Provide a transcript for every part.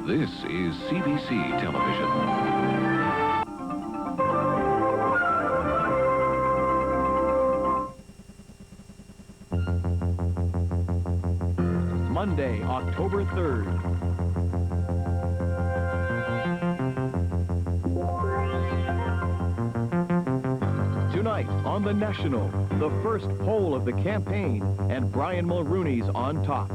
This is CBC Television. Monday, October 3rd. Tonight on The National, the first poll of the campaign, and Brian Mulrooney's on top.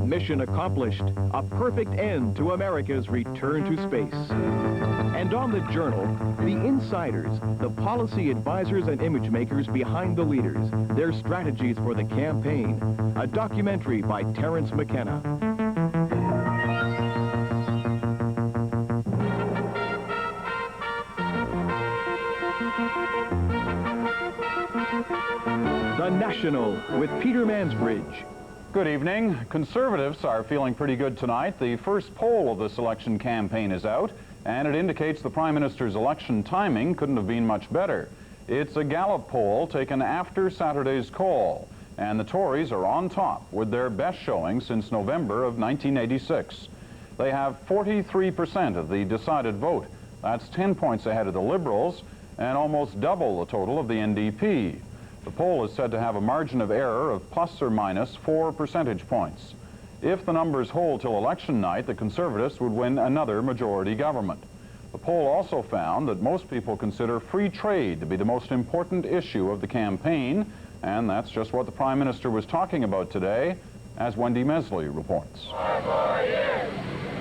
Mission accomplished, a perfect end to America's return to space. And on The Journal, the insiders, the policy advisors and image makers behind the leaders, their strategies for the campaign. A documentary by Terrence McKenna. The National with Peter Mansbridge. Good evening. Conservatives are feeling pretty good tonight. The first poll of this election campaign is out, and it indicates the Prime Minister's election timing couldn't have been much better. It's a Gallup poll taken after Saturday's call, and the Tories are on top with their best showing since November of 1986. They have 43% of the decided vote. That's 10 points ahead of the Liberals and almost double the total of the NDP. The poll is said to have a margin of error of plus or minus 4 percentage points. If the numbers hold till election night, the Conservatives would win another majority government. The poll also found that most people consider free trade to be the most important issue of the campaign, and that's just what the Prime Minister was talking about today, as Wendy Mesley reports. 4 more years!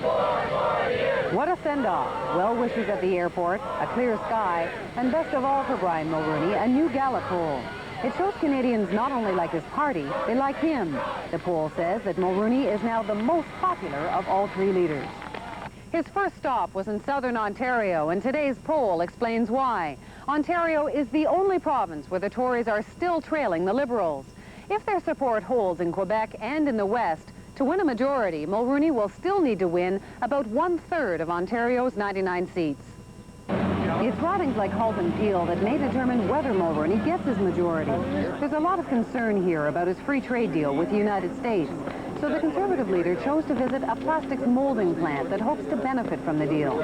4 more years! What a send-off. Well wishes at the airport, a clear sky, and best of all for Brian Mulrooney, a new Gallup poll. It shows Canadians not only like his party, they like him. The poll says that Mulrooney is now the most popular of all three leaders. His first stop was in southern Ontario, and today's poll explains why. Ontario is the only province where the Tories are still trailing the Liberals. If their support holds in Quebec and in the West, to win a majority, Mulrooney will still need to win about 1/3 of Ontario's 99 seats. It's ridings like Halton Peel that may determine whether Mulrooney gets his majority. There's a lot of concern here about his free trade deal with the United States. So the Conservative leader chose to visit a plastics molding plant that hopes to benefit from the deal.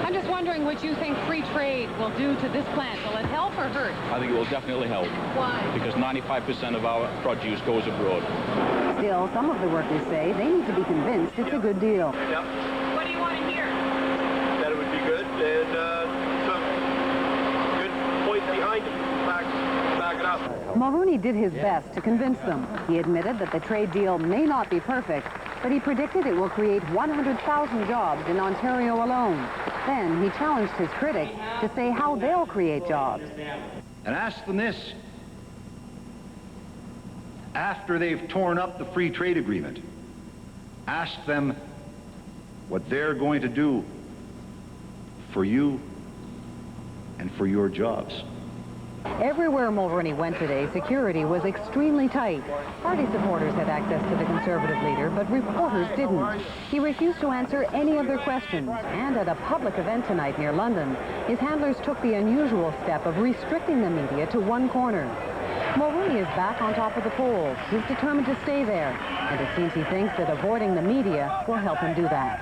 I'm just wondering what you think free trade will do to this plant. Will it help or hurt? I think it will definitely help. Why? Because 95% of our produce goes abroad. Still, some of the workers say they need to be convinced it's a good deal. Yep. What do you want to hear? That it would be good, and some good points behind it. Back it up. Mulrooney did his best to convince them. He admitted that the trade deal may not be perfect, but he predicted it will create 100,000 jobs in Ontario alone. Then he challenged his critics to say how they'll create jobs. And ask them this. After they've torn up the free trade agreement, ask them what they're going to do for you and for your jobs. Everywhere Mulrooney went today, security was extremely tight. Party supporters had access to the Conservative leader, but reporters didn't. He refused to answer any of their questions. And at a public event tonight near London, his handlers took the unusual step of restricting the media to one corner. Mulrooney is back on top of the polls. He's determined to stay there, and it seems he thinks that avoiding the media will help him do that.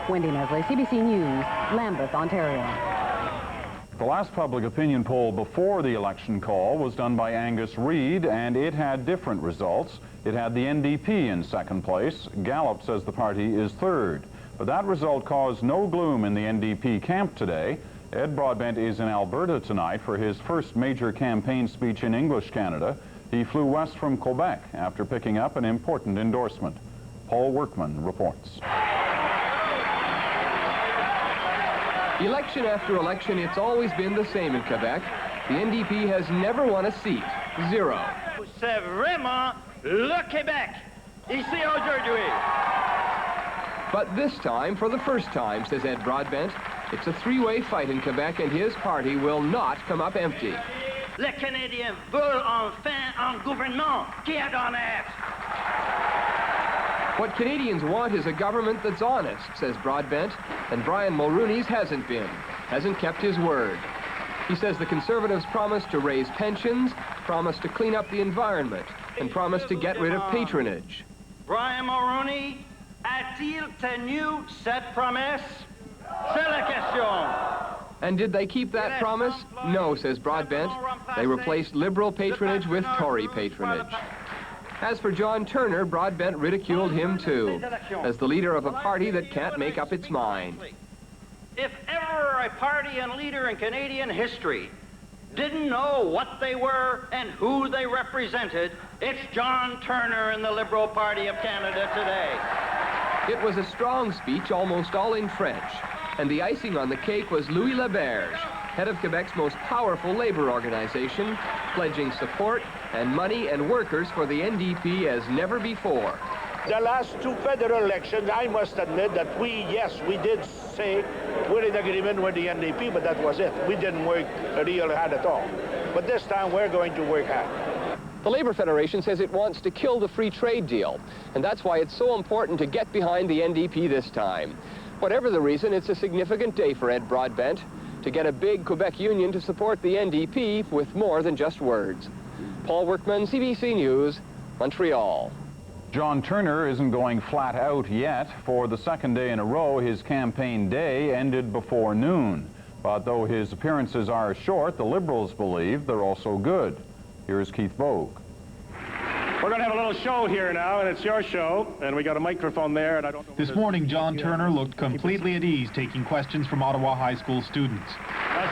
Wendy Mesley, CBC News, Lambeth, Ontario. The last public opinion poll before the election call was done by Angus Reid, and it had different results. It had the NDP in second place. Gallup says the party is third. But that result caused no gloom in the NDP camp today. Ed Broadbent is in Alberta tonight for his first major campaign speech in English Canada. He flew west from Quebec after picking up an important endorsement. Paul Workman reports. Election after election, it's always been the same in Quebec. The NDP has never won a seat. 0. C'est vraiment le Québec. Ici aujourd'hui. But this time, for the first time, says Ed Broadbent, it's a three-way fight in Quebec, and his party will not come up empty. Les Canadiens veulent enfin un gouvernement qui est honnête. What Canadians want is a government that's honest, says Broadbent, and Brian Mulrooney's hasn't been, hasn't kept his word. He says the Conservatives promised to raise pensions, promised to clean up the environment, and promised to get rid of patronage. Brian Mulrooney, at A-t-il tenu cette promesse? C'est la question. And did they keep that promise? No, says Broadbent. They replaced Liberal patronage with Tory patronage. As for John Turner, Broadbent ridiculed him too, as the leader of a party that can't make up its mind. If ever a party and leader in Canadian history didn't know what they were and who they represented, it's John Turner and the Liberal Party of Canada today. It was a strong speech, almost all in French, and the icing on the cake was Louis Laberge, head of Quebec's most powerful labor organization, pledging support and money and workers for the NDP as never before. The last two federal elections, I must admit that we did say we're in agreement with the NDP, but that was it. We didn't work real hard at all. But this time we're going to work hard. The Labour Federation says it wants to kill the free trade deal, and that's why it's so important to get behind the NDP this time. Whatever the reason, it's a significant day for Ed Broadbent to get a big Quebec union to support the NDP with more than just words. Paul Workman, CBC News, Montreal. John Turner isn't going flat out yet. For the second day in a row, his campaign day ended before noon. But though his appearances are short, the Liberals believe they're also good. Here's Keith Vogue. We're going to have a little show here now, and it's your show, and we got a microphone there, and I don't know... This morning, John Turner looked completely at ease taking questions from Ottawa High School students.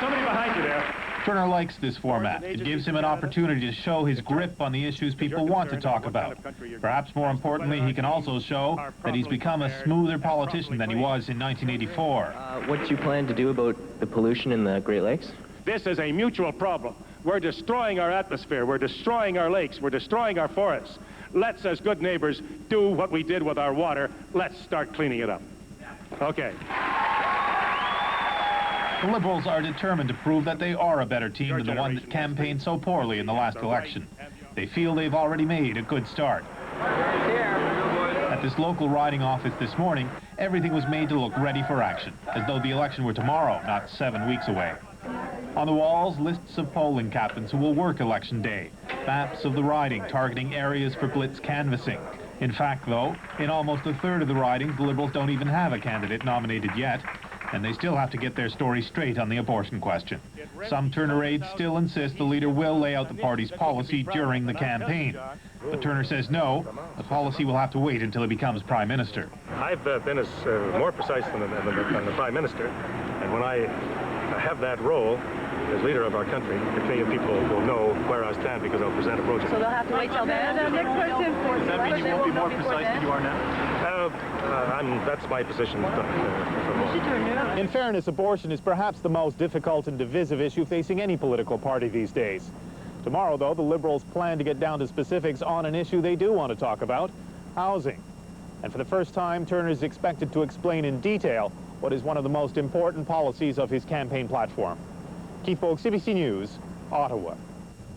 Somebody behind you there. Turner likes this format. It gives him an opportunity to show his grip on the issues people want to talk about. Perhaps more importantly, he can also show that he's become a smoother politician than he was in 1984. What do you plan to do about the pollution in the Great Lakes? This is a mutual problem. We're destroying our atmosphere, we're destroying our lakes, we're destroying our forests. Let's, as good neighbors, do what we did with our water. Let's start cleaning it up. Okay. The Liberals are determined to prove that they are a better team than the one that campaigned so poorly in the last election. They feel they've already made a good start. At this local riding office this morning, everything was made to look ready for action, as though the election were tomorrow, not 7 weeks away. On the walls, lists of polling captains who will work election day, maps of the riding targeting areas for blitz canvassing. In fact, though, in almost a third of the ridings, the Liberals don't even have a candidate nominated yet, and they still have to get their story straight on the abortion question. Some Turner aides still insist the leader will lay out the party's policy during the campaign. But Turner says no, the policy will have to wait until he becomes Prime Minister. I've been more precise than the Prime Minister, and when I have that role as leader of our country, the Canadian people will know where I stand because I'll present approaches. So they'll have to wait till then. Next question. Does that mean you won't be more precise than you are now? That's my position. In fairness, abortion is perhaps the most difficult and divisive issue facing any political party these days. Tomorrow, though, the Liberals plan to get down to specifics on an issue they do want to talk about, housing. And for the first time, Turner is expected to explain in detail what is one of the most important policies of his campaign platform. Keith Vogue, CBC News, Ottawa.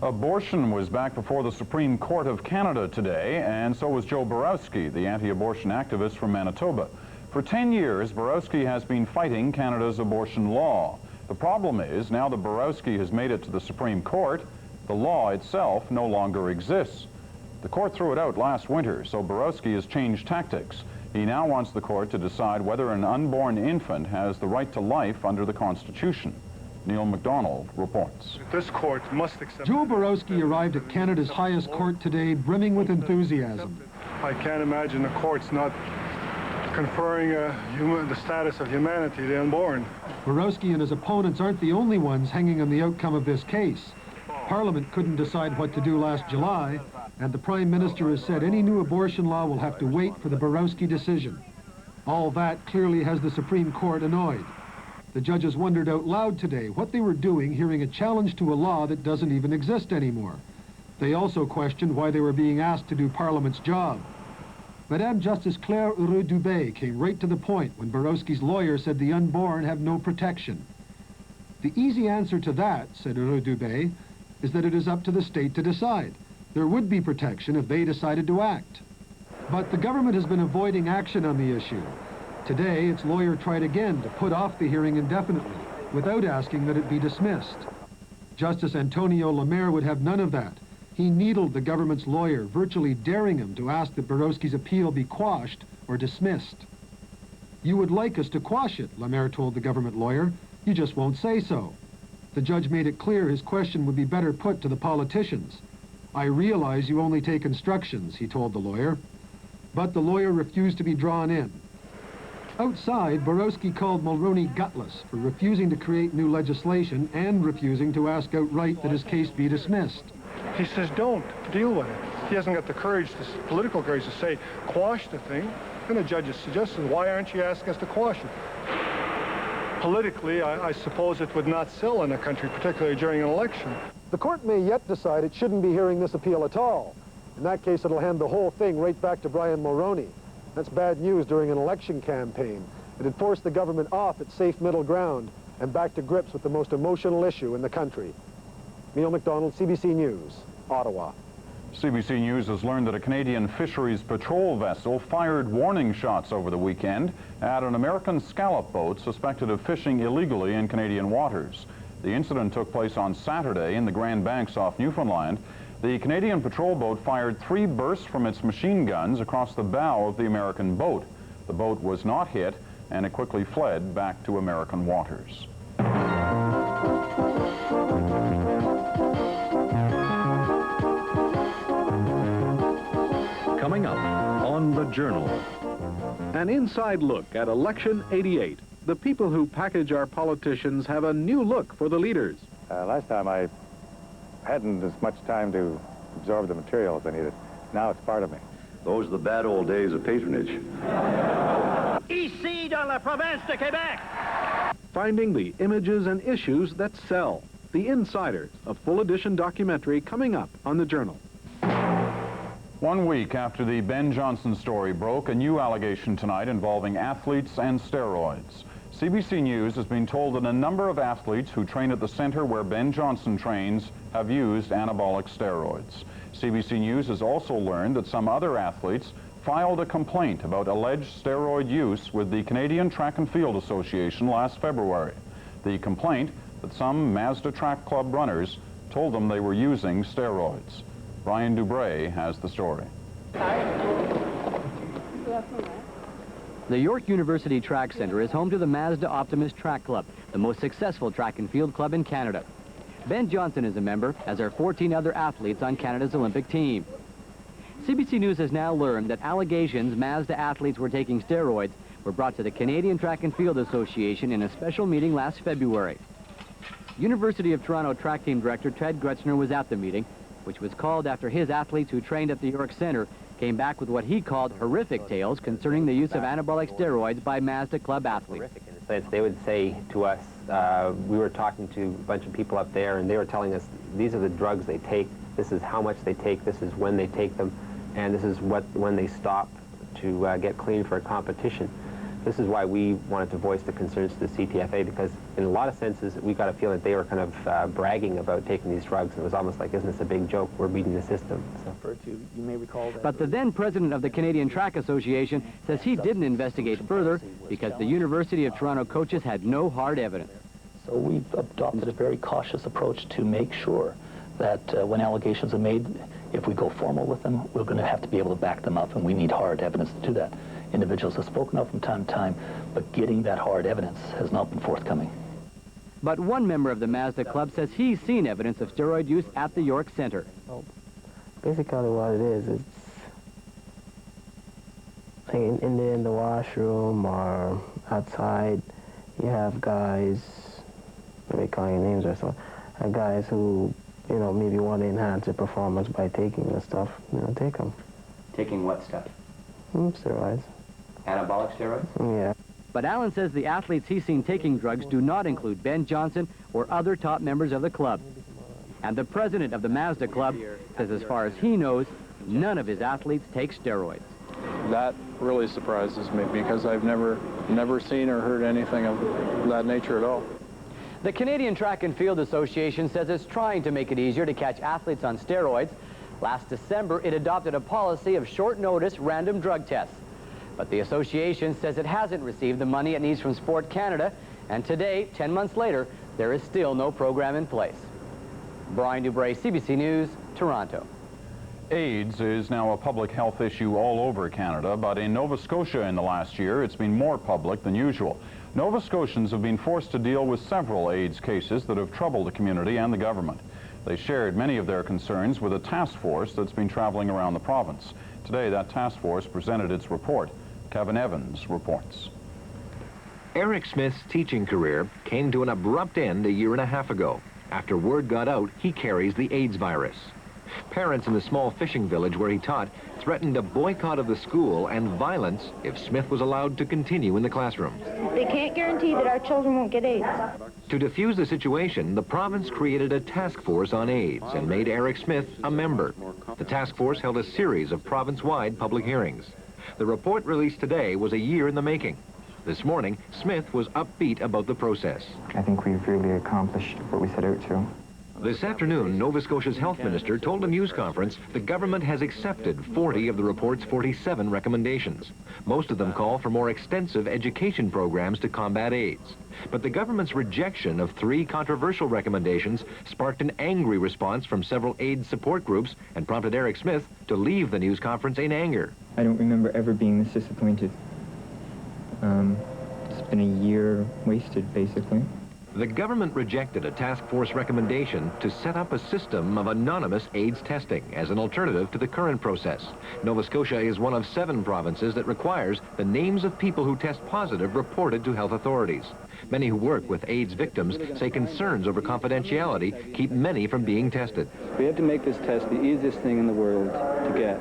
Abortion was back before the Supreme Court of Canada today, and so was Joe Borowski, the anti-abortion activist from Manitoba. For 10 years, Borowski has been fighting Canada's abortion law. The problem is, now that Borowski has made it to the Supreme Court, the law itself no longer exists. The court threw it out last winter, so Borowski has changed tactics. He now wants the court to decide whether an unborn infant has the right to life under the Constitution. Neil MacDonald reports. This court must accept... Joe Borowski arrived at Canada's highest court today, brimming with enthusiasm. I can't imagine the court's not conferring the status of humanity to the unborn. Borowski and his opponents aren't the only ones hanging on the outcome of this case. Parliament couldn't decide what to do last July, and the Prime Minister has said any new abortion law will have to wait for the Borowski decision. All that clearly has the Supreme Court annoyed. The judges wondered out loud today what they were doing hearing a challenge to a law that doesn't even exist anymore. They also questioned why they were being asked to do Parliament's job. Madame Justice Claire Heureux-Dubé came right to the point when Borowski's lawyer said the unborn have no protection. The easy answer to that, said Heureux-Dubé, is that it is up to the state to decide. There would be protection if they decided to act. But the government has been avoiding action on the issue. Today, its lawyer tried again to put off the hearing indefinitely, without asking that it be dismissed. Justice Antonio Lemaire would have none of that. He needled the government's lawyer, virtually daring him to ask that Borowski's appeal be quashed or dismissed. You would like us to quash it, Lemaire told the government lawyer. You just won't say so. The judge made it clear his question would be better put to the politicians. I realize you only take instructions, he told the lawyer. But the lawyer refused to be drawn in. Outside, Borowski called Mulroney gutless for refusing to create new legislation and refusing to ask outright that his case be dismissed. He says, don't deal with it. He hasn't got the courage, political courage to say, quash the thing. And the judge has suggested, why aren't you asking us to quash it? Politically, I suppose it would not sell in a country, particularly during an election. The court may yet decide it shouldn't be hearing this appeal at all. In that case, it'll hand the whole thing right back to Brian Mulroney. That's bad news during an election campaign. It'd force the government off its safe middle ground and back to grips with the most emotional issue in the country. Neil MacDonald, CBC News, Ottawa. CBC News has learned that a Canadian fisheries patrol vessel fired warning shots over the weekend at an American scallop boat suspected of fishing illegally in Canadian waters. The incident took place on Saturday in the Grand Banks off Newfoundland. The Canadian patrol boat fired 3 bursts from its machine guns across the bow of the American boat. The boat was not hit, and it quickly fled back to American waters. Coming up on The Journal, an inside look at Election 88. The people who package our politicians have a new look for the leaders. Last time I hadn't as much time to absorb the material as I needed. Now it's part of me. Those are the bad old days of patronage. Ici dans la province de Quebec. Finding the images and issues that sell. The Insiders, a full edition documentary coming up on The Journal. 1 week after the Ben Johnson story broke, a new allegation tonight involving athletes and steroids. CBC News has been told that a number of athletes who train at the center where Ben Johnson trains have used anabolic steroids. CBC News has also learned that some other athletes filed a complaint about alleged steroid use with the Canadian Track and Field Association last February. The complaint that some Mazda Track Club runners told them they were using steroids. Brian Dubray has the story. The York University Track Center is home to the Mazda Optimist Track Club, the most successful track and field club in Canada. Ben Johnson is a member, as are 14 other athletes on Canada's Olympic team. CBC News has now learned that allegations Mazda athletes were taking steroids were brought to the Canadian Track and Field Association in a special meeting last February. University of Toronto track team director Ted Gretzner was at the meeting, which was called after his athletes who trained at the York Center came back with what he called horrific tales concerning the use of anabolic steroids by Mazda club athletes. They would say to us, we were talking to a bunch of people up there, and they were telling us these are the drugs they take, this is how much they take, this is when they take them, and this is when they stop to get clean for a competition. This is why we wanted to voice the concerns to the CTFA, because in a lot of senses we got a feeling that they were kind of bragging about taking these drugs. It was almost like, isn't this a big joke? We're beating the system. So. You may recall that. But the then president of the Canadian Track Association says he didn't investigate further because the University of Toronto coaches had no hard evidence. So we've adopted a very cautious approach to make sure that when allegations are made, if we go formal with them, we're going to have to be able to back them up, and we need hard evidence to do that. Individuals have spoken out from time to time, but getting that hard evidence has not been forthcoming. But one member of the Mazda club says he's seen evidence of steroid use at the York Center. Well, basically what it is, it's like in the washroom or outside, you have guys, let me call you names or so, have guys who, you know, maybe want to enhance their performance by taking the stuff, you know, take them. Taking what stuff? Steroids. Anabolic steroids? Yeah. But Allen says the athletes he's seen taking drugs do not include Ben Johnson or other top members of the club. And the president of the Mazda club says as far as he knows, none of his athletes take steroids. That really surprises me because I've never seen or heard anything of that nature at all. The Canadian Track and Field Association says it's trying to make it easier to catch athletes on steroids. Last December, it adopted a policy of short-notice random drug tests. But the association says it hasn't received the money it needs from Sport Canada, and today, 10 months later, there is still no program in place. Brian Dubray, CBC News, Toronto. AIDS is now a public health issue all over Canada, but in Nova Scotia in the last year, it's been more public than usual. Nova Scotians have been forced to deal with several AIDS cases that have troubled the community and the government. They shared many of their concerns with a task force that's been traveling around the province. Today, that task force presented its report. Kevin Evans reports. Eric Smith's teaching career came to an abrupt end a year and a half ago. After word got out, he carries the AIDS virus. Parents in the small fishing village where he taught threatened a boycott of the school and violence if Smith was allowed to continue in the classroom. They can't guarantee that our children won't get AIDS. To defuse the situation, the province created a task force on AIDS and made Eric Smith a member. The task force held a series of province-wide public hearings. The report released today was a year in the making. This morning, Smith was upbeat about the process. I think we've really accomplished what we set out to. This afternoon, Nova Scotia's health minister told a news conference the government has accepted 40 of the report's 47 recommendations. Most of them call for more extensive education programs to combat AIDS. But the government's rejection of 3 controversial recommendations sparked an angry response from several AIDS support groups and prompted Eric Smith to leave the news conference in anger. I don't remember ever being this disappointed. It's been a year wasted, basically. The government rejected a task force recommendation to set up a system of anonymous AIDS testing as an alternative to the current process. Nova Scotia is one of 7 provinces that requires the names of people who test positive reported to health authorities. Many who work with AIDS victims say concerns over confidentiality keep many from being tested. We have to make this test the easiest thing in the world to get.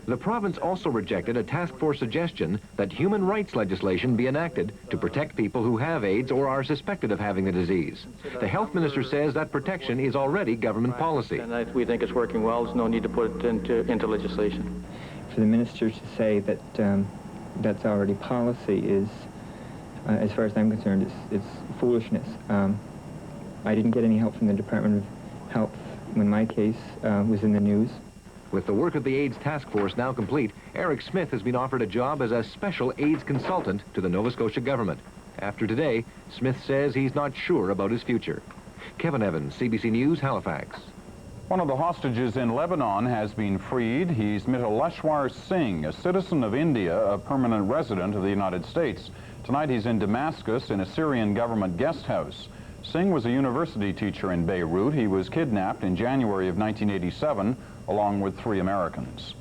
The province also rejected a task force suggestion that human rights legislation be enacted to protect people who have AIDS or are suspected of having the disease. The health minister says that protection is already government policy. And we think it's working well. There's no need to put it into legislation. For the minister to say that that's already policy is, as far as I'm concerned, it's foolishness. I didn't get any help from the Department of Health when my case was in the news. With the work of the AIDS task force now complete, Eric Smith has been offered a job as a special AIDS consultant to the Nova Scotia government. After today, Smith says he's not sure about his future. Kevin Evans, CBC News, Halifax. One of the hostages in Lebanon has been freed. He's Mithaleshwar Singh, a citizen of India, a permanent resident of the United States. Tonight he's in Damascus in a Syrian government guest house. Singh was a university teacher in Beirut. He was kidnapped in January of 1987, along with 3 Americans.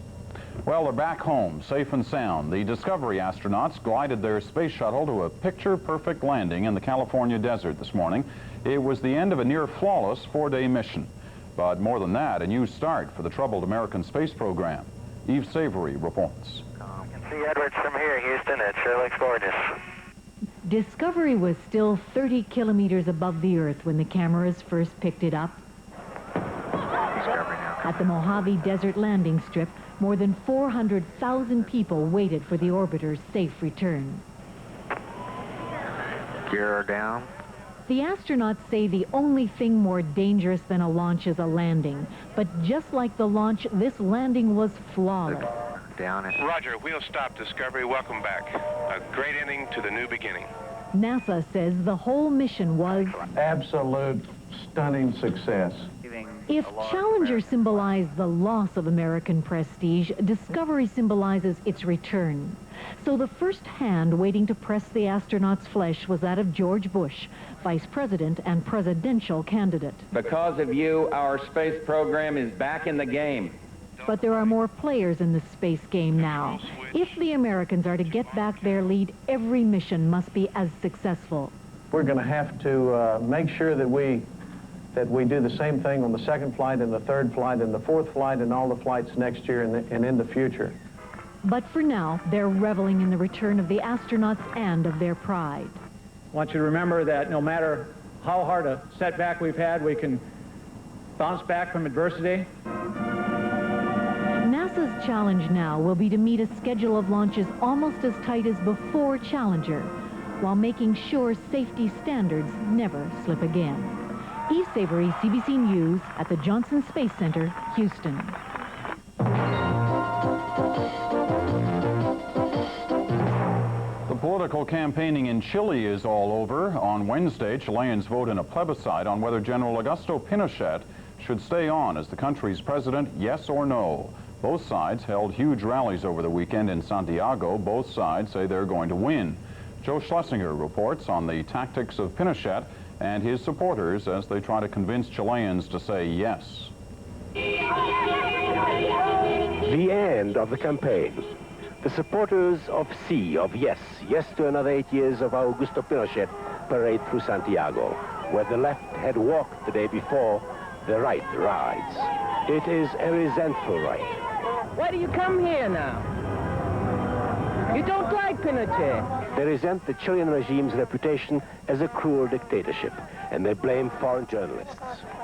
Well, they're back home, safe and sound. The Discovery astronauts glided their space shuttle to a picture-perfect landing in the California desert this morning. It was the end of a near-flawless 4-day mission. But more than that, a new start for the troubled American space program. Eve Savory reports. You can see Edwards from here, Houston. It sure looks gorgeous. Discovery was still 30 kilometers above the Earth when the cameras first picked it up. At the Mojave Desert landing strip, more than 400,000 people waited for the orbiter's safe return. Gear down. The astronauts say the only thing more dangerous than a launch is a landing. But just like the launch, this landing was flawless. Down it. Roger, wheel stop, Discovery. Welcome back. A great ending to the new beginning. NASA says the whole mission was absolute stunning success. If Challenger symbolized the loss of American prestige, Discovery symbolizes its return. So the first hand waiting to press the astronauts' flesh was that of George Bush, vice president and presidential candidate. Because of you, our space program is back in the game. But there are more players in the space game now. If the Americans are to get back their lead, every mission must be as successful. We're going to have to make sure that we do the same thing on the 2nd flight and the 3rd flight and the 4th flight and all the flights next year and in the future. But for now, they're reveling in the return of the astronauts and of their pride. I want you to remember that no matter how hard a setback we've had, we can bounce back from adversity. NASA's challenge now will be to meet a schedule of launches almost as tight as before Challenger, while making sure safety standards never slip again. Eve Savory, CBC News, at the Johnson Space Center, Houston. The political campaigning in Chile is all over. On Wednesday, Chileans vote in a plebiscite on whether General Augusto Pinochet should stay on as the country's president, yes or no? Both sides held huge rallies over the weekend in Santiago. Both sides say they're going to win. Joe Schlesinger reports on the tactics of Pinochet and his supporters as they try to convince Chileans to say yes. The end of the campaign. The supporters of yes to another 8 years of Augusto Pinochet parade through Santiago, where the left had walked the day before, the right rides. It is a resentful right. Why do you come here now? You don't like Pinochet. They resent the Chilean regime's reputation as a cruel dictatorship, and they blame foreign journalists.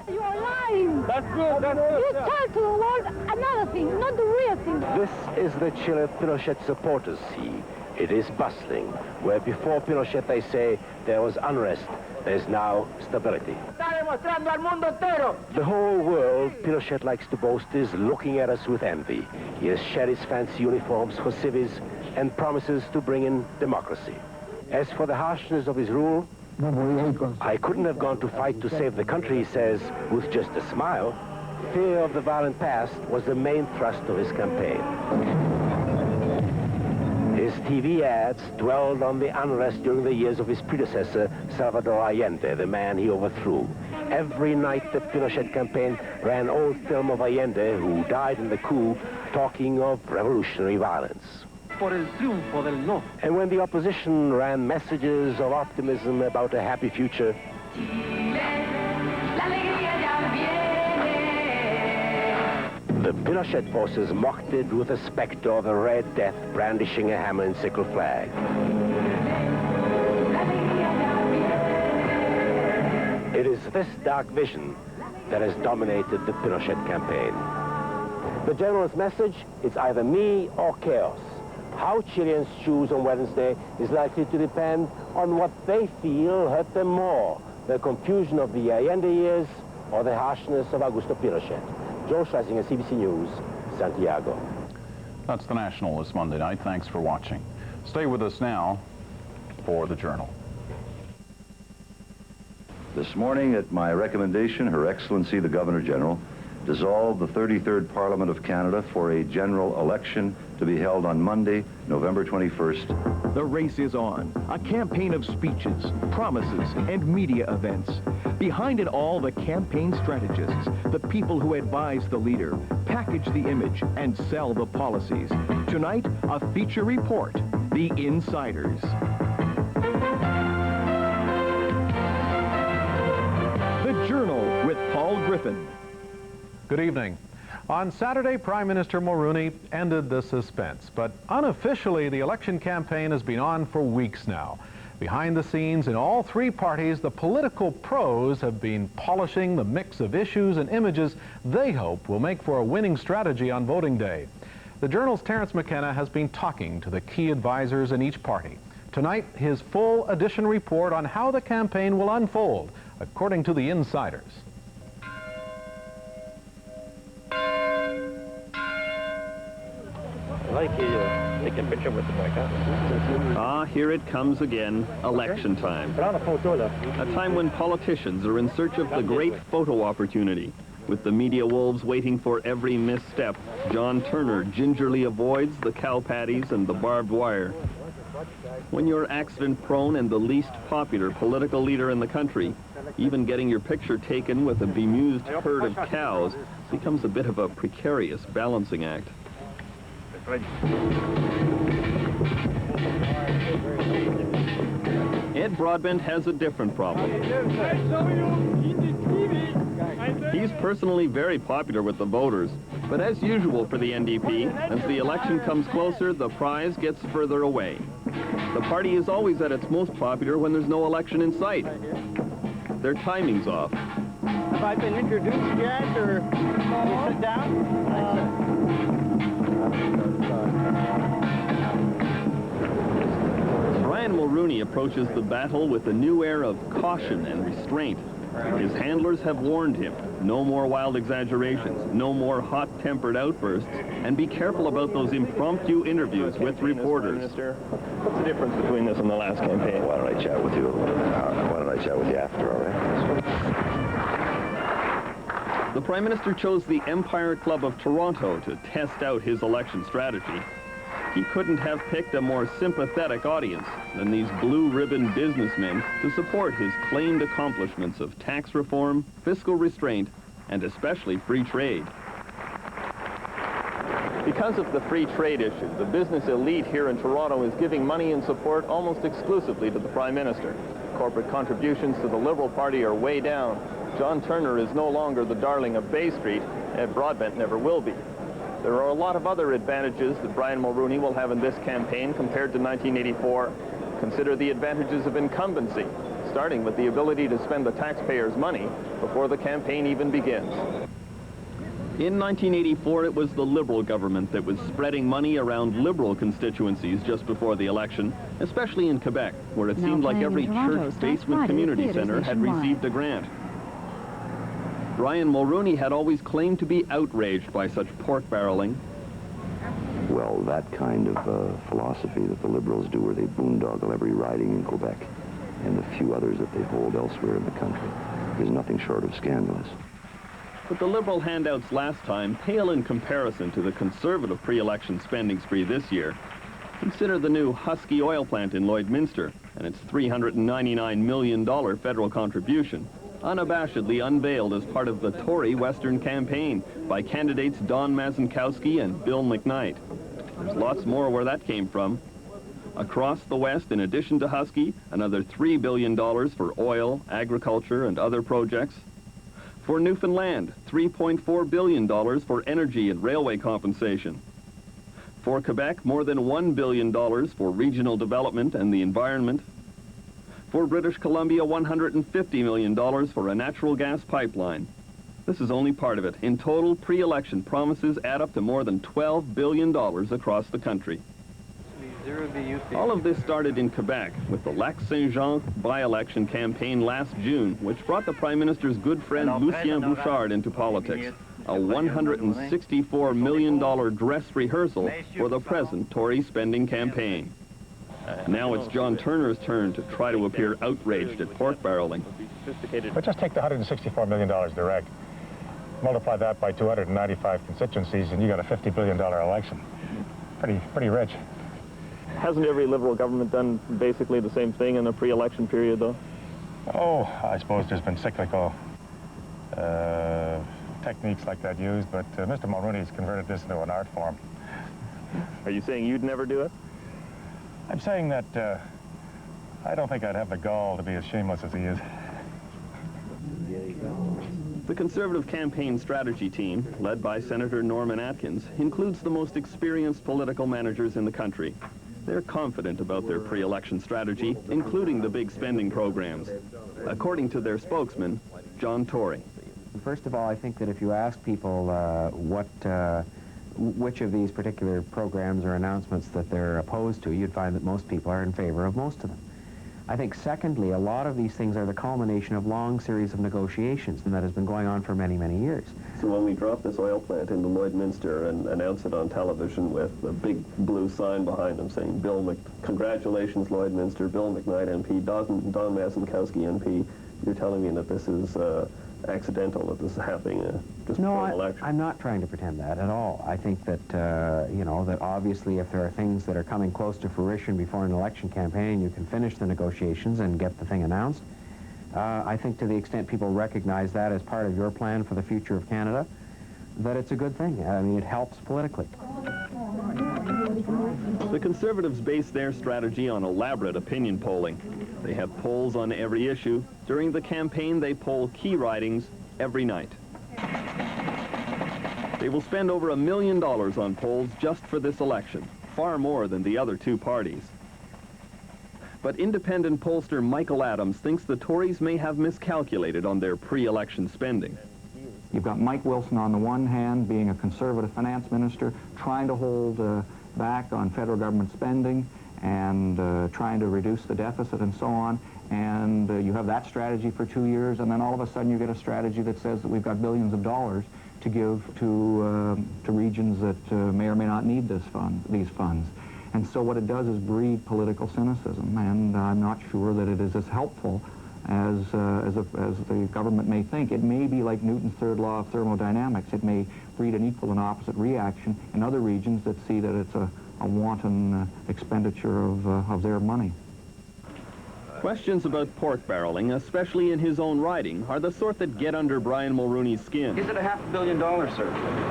You are lying. That's good. You tell to the world another thing, not the real thing. This is the Chile Pinochet supporters see. It is bustling, where before Pinochet they say there was unrest, there's now stability. The whole world, Pinochet likes to boast, is looking at us with envy. He has shed his fancy uniforms for civvies and promises to bring in democracy. As for the harshness of his rule, I couldn't have gone to fight to save the country, he says, with just a smile. Fear of the violent past was the main thrust of his campaign. His TV ads dwelled on the unrest during the years of his predecessor, Salvador Allende, the man he overthrew. Every night the Pinochet campaign ran old film of Allende, who died in the coup, talking of revolutionary violence. And when the opposition ran messages of optimism about a happy future, the Pinochet forces mocked it with the specter of the Red Death brandishing a hammer and sickle flag. It is this dark vision that has dominated the Pinochet campaign. The general's message is either me or chaos. How Chileans choose on Wednesday is likely to depend on what they feel hurt them more, the confusion of the Allende years or the harshness of Augusto Pinochet. Joe Schlesinger, CBC News, Santiago. That's the National this Monday night. Thanks for watching. Stay with us now for the Journal. This morning, at my recommendation, Her Excellency the Governor-General dissolved the 33rd Parliament of Canada for a general election to be held on Monday, November 21st. The race is on. A campaign of speeches, promises, and media events. Behind it all, the campaign strategists, the people who advise the leader, package the image, and sell the policies. Tonight, a feature report, The Insiders. The Journal with Paul Griffin. Good evening. On Saturday, Prime Minister Mulroney ended the suspense, but unofficially, the election campaign has been on for weeks now. Behind the scenes in all three parties, the political pros have been polishing the mix of issues and images they hope will make for a winning strategy on voting day. The Journal's Terence McKenna has been talking to the key advisors in each party. Tonight, his full edition report on how the campaign will unfold, according to the insiders. I'd like you to take a picture with the mic. Ah, here it comes again, election time. A time when politicians are in search of the great photo opportunity. With the media wolves waiting for every misstep, John Turner gingerly avoids the cow patties and the barbed wire. When you're accident-prone and the least popular political leader in the country, even getting your picture taken with a bemused herd of cows becomes a bit of a precarious balancing act. Ed Broadbent has a different problem. He's personally very popular with the voters, but as usual for the NDP, as the election comes closer, the prize gets further away. The party is always at its most popular when there's no election in sight. Their timing's off. Have I been introduced yet, or can you sit down? Brian Mulroney approaches the battle with a new air of caution and restraint. His handlers have warned him, no more wild exaggerations, no more hot-tempered outbursts, and be careful about those impromptu interviews with reporters. What's the difference between this and the last campaign? Why don't I chat with you? Why don't I chat with you after, all right? The Prime Minister chose the Empire Club of Toronto to test out his election strategy. He couldn't have picked a more sympathetic audience than these blue-ribbon businessmen to support his claimed accomplishments of tax reform, fiscal restraint, and especially free trade. Because of the free trade issue, the business elite here in Toronto is giving money and support almost exclusively to the Prime Minister. Corporate contributions to the Liberal Party are way down. John Turner is no longer the darling of Bay Street. Ed Broadbent never will be. There are a lot of other advantages that Brian Mulroney will have in this campaign compared to 1984. Consider the advantages of incumbency, starting with the ability to spend the taxpayers' money before the campaign even begins. In 1984, it was the Liberal government that was spreading money around Liberal constituencies just before the election, especially in Quebec, where it seemed like every church basement community center had received a grant. Brian Mulroney had always claimed to be outraged by such pork barreling. Well, that kind of philosophy that the Liberals do, where they boondoggle every riding in Quebec and the few others that they hold elsewhere in the country, is nothing short of scandalous. But the Liberal handouts last time pale in comparison to the Conservative pre-election spending spree this year. Consider the new Husky oil plant in Lloydminster and its $399 million federal contribution, unabashedly unveiled as part of the Tory Western campaign by candidates Don Mazinkowski and Bill McKnight. There's lots more where that came from. Across the West, in addition to Husky, another $3 billion for oil, agriculture, and other projects. For Newfoundland, $3.4 billion for energy and railway compensation. For Quebec, more than $1 billion for regional development and the environment. For British Columbia, $150 million for a natural gas pipeline. This is only part of it. In total, pre-election promises add up to more than $12 billion across the country. All of this started in Quebec with the Lac Saint-Jean by-election campaign last June, which brought the Prime Minister's good friend Lucien Bouchard into politics. A $164 million dress rehearsal for the present Tory spending campaign. Now it's John Turner's turn to try to appear outraged at pork barreling. But just take the $164 million direct, multiply that by 295 constituencies, and you got a $50 billion election. Pretty rich. Hasn't every Liberal government done basically the same thing in the pre-election period, though? Oh, I suppose there's been cyclical techniques like that used, but Mr. Mulroney's converted this into an art form. Are you saying you'd never do it? I'm saying that I don't think I'd have the gall to be as shameless as he is. The Conservative campaign strategy team, led by Senator Norman Atkins, includes the most experienced political managers in the country. They're confident about their pre-election strategy, including the big spending programs. According to their spokesman, John Tory. First of all, I think that if you ask people which of these particular programs or announcements that they're opposed to, you'd find that most people are in favor of most of them. I think, secondly, a lot of these things are the culmination of long series of negotiations, and that has been going on for many, many years. So when we drop this oil plant into Lloydminster and announce it on television with a big blue sign behind them saying, congratulations, Lloydminster, Bill McKnight MP, Don Mazinkowski MP, you're telling me that this is accidental, that this is happening just before an election? I'm not trying to pretend that at all. I think that, you know, that obviously if there are things that are coming close to fruition before an election campaign, you can finish the negotiations and get the thing announced. I think to the extent people recognize that as part of your plan for the future of Canada, that it's a good thing. I mean, it helps politically. The Conservatives base their strategy on elaborate opinion polling. They have polls on every issue. During the campaign, they poll key ridings every night. They will spend over $1 million on polls just for this election, far more than the other two parties. But independent pollster Michael Adams thinks the Tories may have miscalculated on their pre-election spending. You've got Mike Wilson on the one hand, being a conservative finance minister, trying to hold back on federal government spending and trying to reduce the deficit and so on. And you have that strategy for 2 years, and then all of a sudden you get a strategy that says that we've got billions of dollars to give to regions that may or may not need these funds. And so what it does is breed political cynicism, and I'm not sure that it is as helpful as the government may think. It may be like Newton's third law of thermodynamics. It may breed an equal and opposite reaction in other regions that see that it's a wanton expenditure of their money. Questions about pork barreling, especially in his own writing, are the sort that get under Brian Mulrooney's skin. Is it $500 million, sir?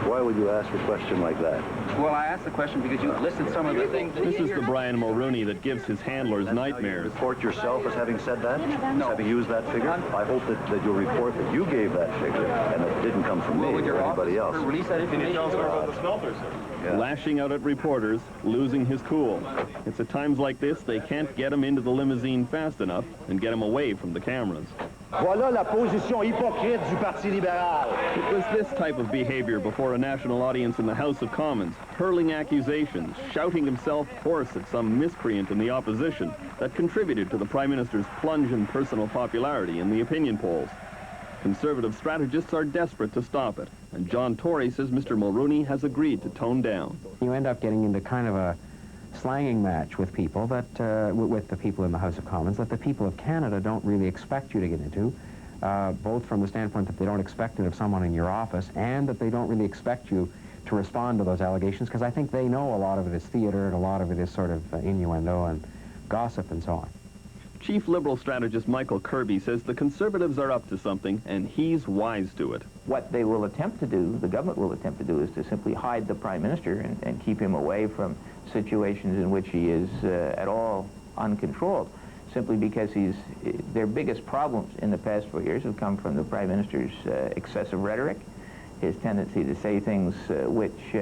Why would you ask a question like that? Well, I asked the question because you listed some of the things. This is the Brian Mulrooney that gives his handlers nightmares. Report yourself as having said that? No. Having used that figure? I hope that you'll report that you gave that figure and it didn't come from me or anybody else. Release that information. Lashing out at reporters, losing his cool. It's at times like this they can't get him into the limousine fast enough and get him away from the cameras. Voilà la position hypocrite du Parti libéral. It was this type of behavior before a national audience in the House of Commons, hurling accusations, shouting himself hoarse at some miscreant in the opposition, that contributed to the Prime Minister's plunge in personal popularity in the opinion polls. Conservative strategists are desperate to stop it, and John Tory says Mr. Mulrooney has agreed to tone down. You end up getting into kind of a slanging match with people that, with the people in the House of Commons, that the people of Canada don't really expect you to get into, both from the standpoint that they don't expect it of someone in your office, and that they don't really expect you to respond to those allegations, because I think they know a lot of it is theater and a lot of it is sort of innuendo and gossip and so on. Chief Liberal strategist Michael Kirby says the Conservatives are up to something, and he's wise to it. What they will attempt to do, the government will attempt to do, is to simply hide the Prime Minister and keep him away from situations in which he is at all uncontrolled, simply because their biggest problems in the past 4 years have come from the Prime Minister's excessive rhetoric, his tendency to say things which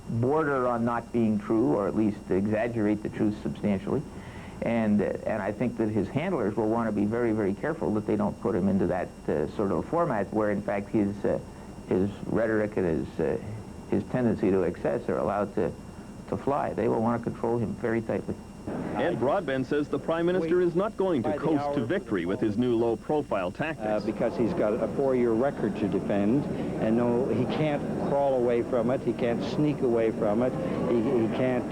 border on not being true, or at least exaggerate the truth substantially. And I think that his handlers will want to be very, very careful that they don't put him into that sort of format where, in fact, his rhetoric and his tendency to excess are allowed to fly. They will want to control him very tightly. Ed Broadbent says the Prime Minister is not going to coast to victory with his new low-profile tactics. Because he's got a 4-year record to defend, and no, he can't crawl away from it, he can't sneak away from it, he can't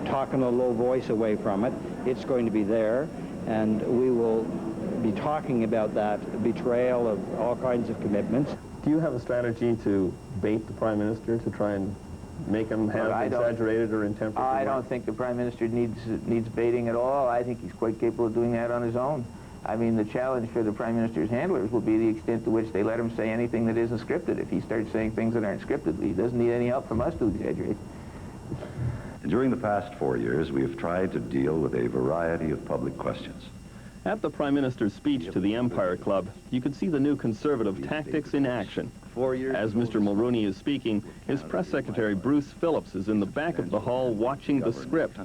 talk in a low voice away from it. It's going to be there, and we will be talking about that betrayal of all kinds of commitments. Do you have a strategy to bait the Prime Minister, to try and make him have exaggerated or intemperate? I don't think the Prime Minister needs baiting at all. I think he's quite capable of doing that on his own. I mean, the challenge for the Prime Minister's handlers will be the extent to which they let him say anything that isn't scripted. If he starts saying things that aren't scripted, he doesn't need any help from us to exaggerate. During the past 4 years, we have tried to deal with a variety of public questions. At the Prime Minister's speech to the Empire Club, you could see the new Conservative tactics in action. As Mr. Mulrooney is speaking, his press secretary Bruce Phillips is in the back of the hall watching the script,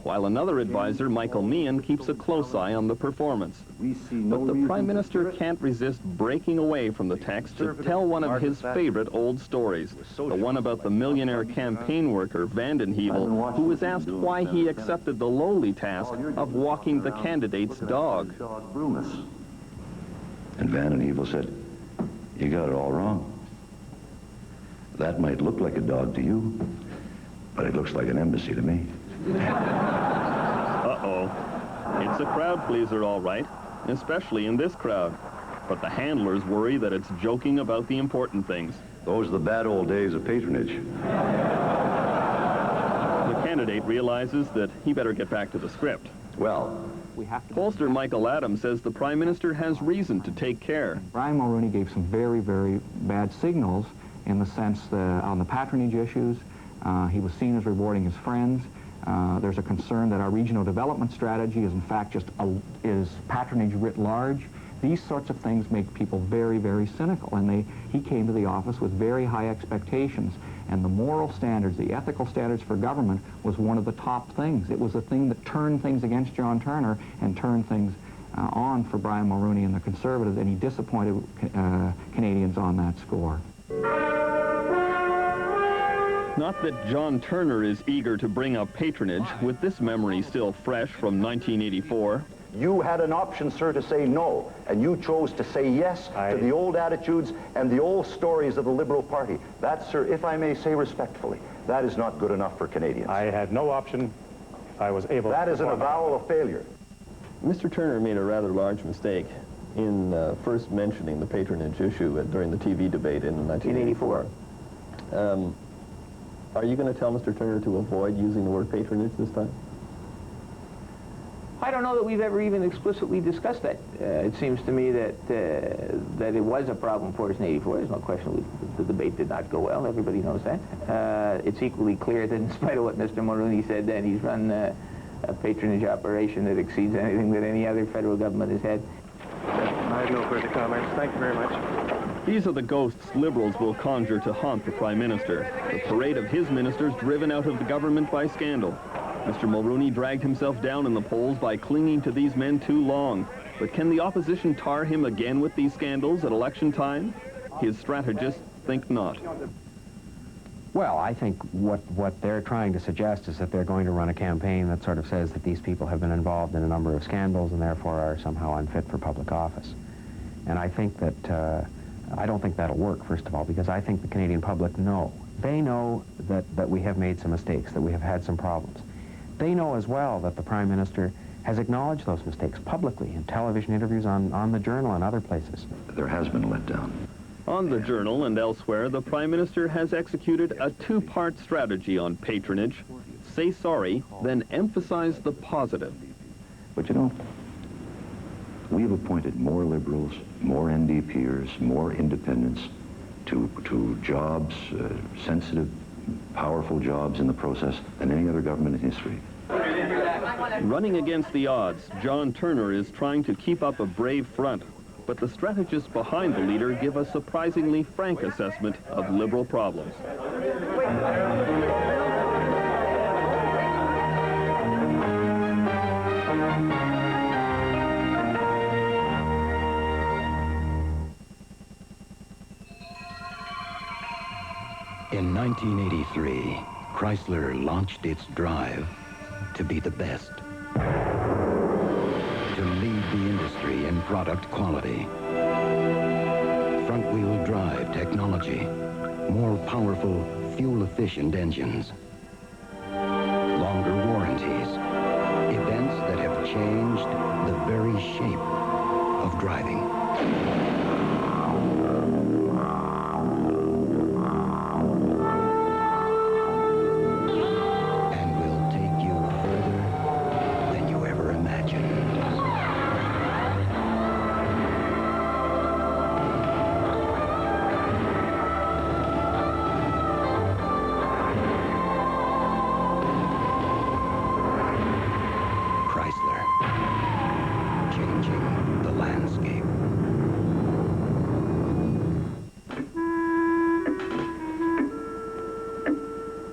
while another advisor, Michael Meehan, keeps a close eye on the performance. But the Prime Minister can't resist breaking away from the text to tell one of his favorite old stories, the one about the millionaire campaign worker Vanden Heuvel, who was asked why he accepted the lowly task of walking the candidate's dog. And Vanden Heuvel said, "You got it all wrong. That might look like a dog to you, but it looks like an embassy to me." Uh-oh. It's a crowd pleaser, all right, especially in this crowd. But the handlers worry that it's joking about the important things. Those are the bad old days of patronage. The candidate realizes that he better get back to the script. Well, pollster Michael Adams says the Prime Minister has reason to take care. Brian Mulrooney gave some very, very bad signals in the sense that on the patronage issues, he was seen as rewarding his friends. There's a concern that our regional development strategy is in fact just is patronage writ large. These sorts of things make people very, very cynical, and he came to the office with very high expectations, and the moral standards, the ethical standards for government was one of the top things. It was the thing that turned things against John Turner and turned things on for Brian Mulrooney and the Conservatives, and he disappointed Canadians on that score. Not that John Turner is eager to bring up patronage, with this memory still fresh from 1984. you had an option, sir, to say no, and you chose to say yes to the old attitudes and the old stories of the Liberal Party. That, sir, if I may say respectfully, that is not good enough for Canadians. I had no option. I was able to... That is an avowal of failure. Mr. Turner made a rather large mistake in first mentioning the patronage issue during the TV debate in 1984. Are you going to tell Mr. Turner to avoid using the word patronage this time? I don't know that we've ever even explicitly discussed that. It seems to me that that it was a problem for us in '84. There's no question the debate did not go well. Everybody knows that. It's equally clear that in spite of what Mr. Mulrooney said then, he's run a patronage operation that exceeds anything that any other federal government has had. I have no further comments. Thank you very much. These are the ghosts Liberals will conjure to haunt the Prime Minister. The parade of his ministers driven out of the government by scandal. Mr. Mulrooney dragged himself down in the polls by clinging to these men too long. But can the opposition tar him again with these scandals at election time? His strategists think not. Well, I think what they're trying to suggest is that they're going to run a campaign that sort of says that these people have been involved in a number of scandals and therefore are somehow unfit for public office. And I think that, I don't think that'll work, first of all, because I think the Canadian public know. They know that we have made some mistakes, that we have had some problems. They know as well that the Prime Minister has acknowledged those mistakes publicly in television interviews on the Journal and other places. There has been a letdown. On the Journal and elsewhere, the Prime Minister has executed a two-part strategy on patronage. Say sorry, then emphasize the positive. But you know, we have appointed more Liberals, more NDPers, more independents to jobs, sensitive, powerful jobs in the process than any other government in history. Running against the odds, John Turner is trying to keep up a brave front. But the strategists behind the leader give a surprisingly frank assessment of Liberal problems. In 1983, Chrysler launched its drive to be the best. To lead the industry in product quality. Front-wheel drive technology, more powerful, fuel-efficient engines, longer warranties, events that have changed the very shape of driving.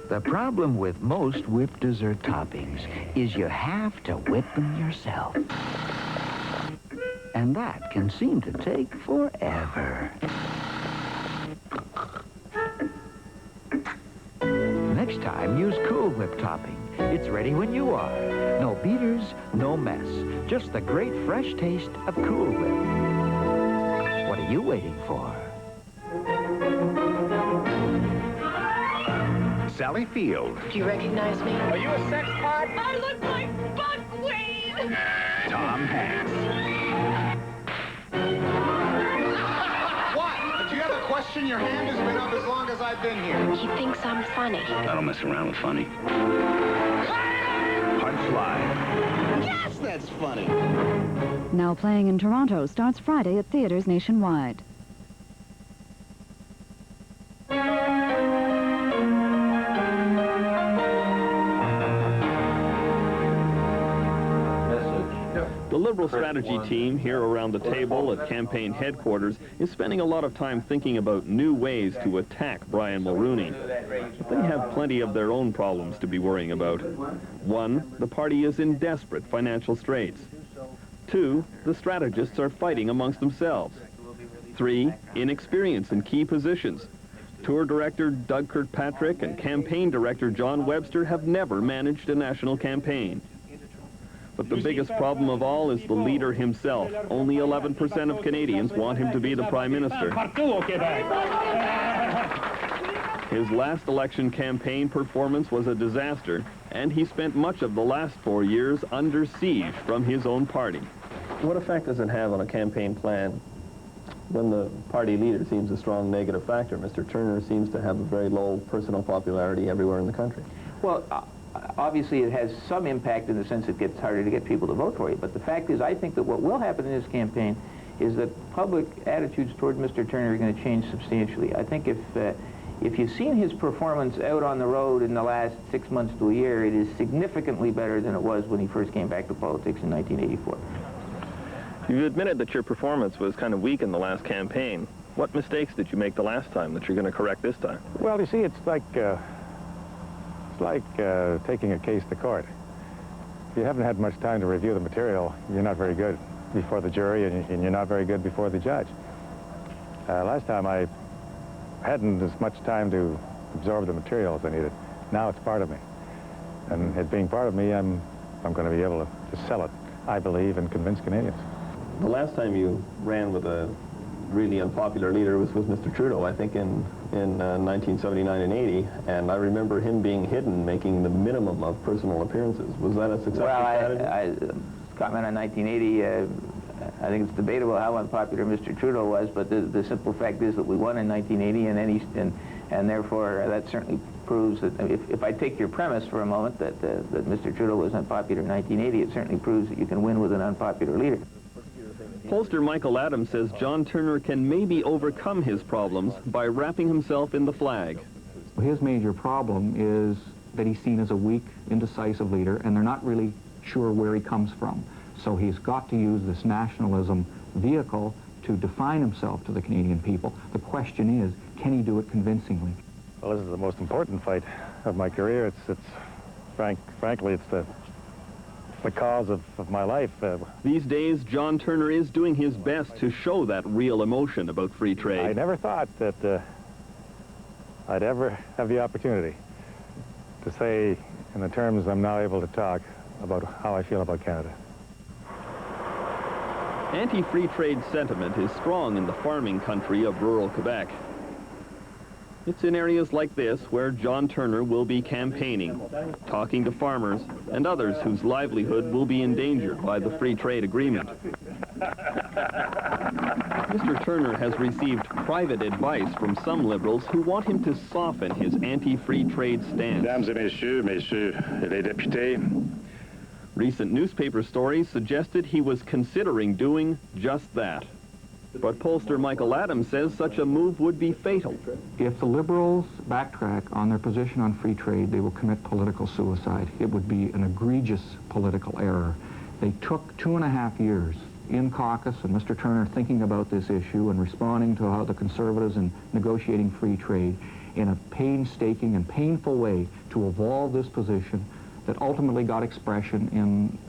The problem with most whipped dessert toppings is you have to whip them yourself. And that can seem to take forever. Next time, use Cool Whip topping. It's ready when you are. No beaters, no mess. Just the great fresh taste of Cool Whip. What are you waiting for? Sally Field. Do you recognize me? Are you a sex pot? I look like buckwheat! Tom Hanks. What? Do you have a question? Your hand has been up as long as I've been here. He thinks I'm funny. I don't mess around with funny. Punchline. Yes, that's funny. Now playing in Toronto starts Friday at theaters nationwide. The Liberal strategy team here around the table at campaign headquarters is spending a lot of time thinking about new ways to attack Brian Mulrooney. But they have plenty of their own problems to be worrying about. 1, the party is in desperate financial straits. 2, the strategists are fighting amongst themselves. 3, inexperience in key positions. Tour director Doug Kirkpatrick and campaign director John Webster have never managed a national campaign. But the biggest problem of all is the leader himself. Only 11% of Canadians want him to be the Prime Minister. His last election campaign performance was a disaster, and he spent much of the last 4 years under siege from his own party. What effect does it have on a campaign plan when the party leader seems a strong negative factor? Mr. Turner seems to have a very low personal popularity everywhere in the country. Well, obviously it has some impact in the sense it gets harder to get people to vote for you. But the fact is, I think that what will happen in this campaign is that public attitudes toward Mr. Turner are going to change substantially. I think if you've seen his performance out on the road in the last 6 months to a year, it is significantly better than it was when he first came back to politics in 1984. You admitted that your performance was kind of weak in the last campaign. What mistakes did you make the last time that you're going to correct this time? Well, you see, it's like taking a case to court. If you haven't had much time to review the material, you're not very good before the jury, and you're not very good before the judge. Last time I hadn't as much time to absorb the material as I needed. Now it's part of me. And it being part of me, I'm going to be able to sell it, I believe, and convince Canadians. The last time you ran with a really unpopular leader was with Mr. Trudeau, I think in 1979 and 80, and I remember him being hidden, making the minimum of personal appearances. Was that a successful strategy? Well, comment on 1980, I think it's debatable how unpopular Mr. Trudeau was, but the simple fact is that we won in 1980, and therefore that certainly proves that if I take your premise for a moment that Mr. Trudeau was unpopular in 1980, it certainly proves that you can win with an unpopular leader. Pollster Michael Adams says John Turner can maybe overcome his problems by wrapping himself in the flag. His major problem is that he's seen as a weak, indecisive leader, and they're not really sure where he comes from. So he's got to use this nationalism vehicle to define himself to the Canadian people. The question is, can he do it convincingly? Well, this is the most important fight of my career. Frankly, it's the cause of my life. These days, John Turner is doing his best to show that real emotion about free trade. I never thought that I'd ever have the opportunity to say, in the terms I'm now able to talk, about how I feel about Canada. Anti-free trade sentiment is strong in the farming country of rural Quebec. It's in areas like this where John Turner will be campaigning, talking to farmers and others whose livelihood will be endangered by the free trade agreement. Mr. Turner has received private advice from some Liberals who want him to soften his anti-free trade stance. Mesdames et messieurs les députés. Recent newspaper stories suggested he was considering doing just that. But pollster Michael Adams says such a move would be fatal. If the Liberals backtrack on their position on free trade, they will commit political suicide. It would be an egregious political error. They took 2.5 years in caucus and Mr. Turner thinking about this issue and responding to how the Conservatives in negotiating free trade in a painstaking and painful way to evolve this position that ultimately got expression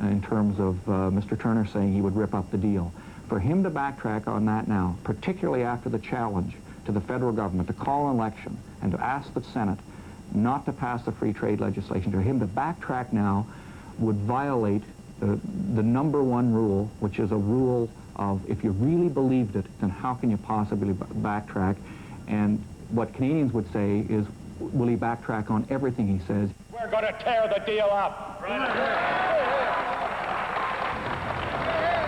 in terms of Mr. Turner saying he would rip up the deal. For him to backtrack on that now, particularly after the challenge to the federal government to call an election and to ask the Senate not to pass the free trade legislation, for him to backtrack now would violate the #1 rule, which is a rule of if you really believed it, then how can you possibly backtrack? And what Canadians would say is, will he backtrack on everything he says? We're going to tear the deal up.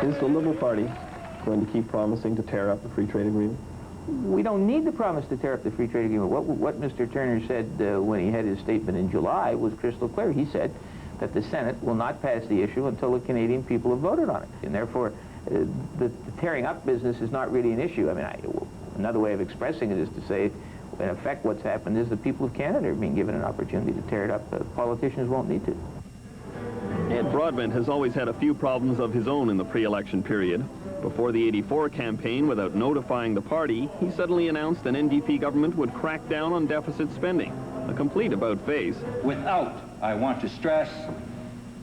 Is the Liberal Party going to keep promising to tear up the free trade agreement? We don't need the promise to tear up the free trade agreement. What Mr. Turner said when he had his statement in July was crystal clear. He said that the Senate will not pass the issue until the Canadian people have voted on it. And therefore, the tearing up business is not really an issue. I mean, another way of expressing it is to say, in effect, what's happened is the people of Canada are being given an opportunity to tear it up. Politicians won't need to. Ed Broadbent has always had a few problems of his own in the pre-election period. Before the '84 campaign, without notifying the party, he suddenly announced an NDP government would crack down on deficit spending. A complete about-face. Without, I want to stress,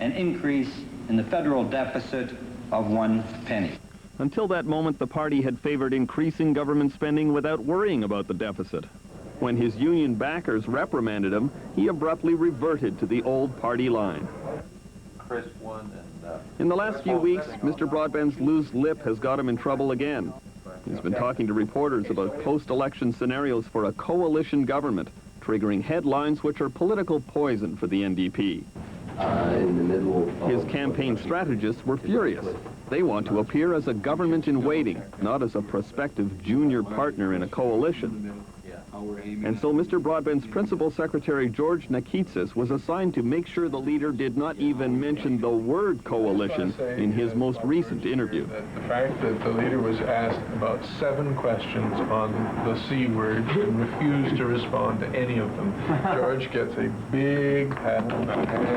an increase in the federal deficit of 1 penny. Until that moment, the party had favored increasing government spending without worrying about the deficit. When his union backers reprimanded him, he abruptly reverted to the old party line. In the last few weeks, Mr. Broadbent's loose lip has got him in trouble again. He's been talking to reporters about post-election scenarios for a coalition government, triggering headlines which are political poison for the NDP. in the middle of... His campaign strategists were furious. They want to appear as a government in waiting, not as a prospective junior partner in a coalition. And so Mr. Broadbent's principal secretary, George Nakitsis, was assigned to make sure the leader did not even mention the word coalition in his most recent interview. The fact that the leader was asked about 7 questions on the C word and refused to respond to any of them. George gets a big pat on the head.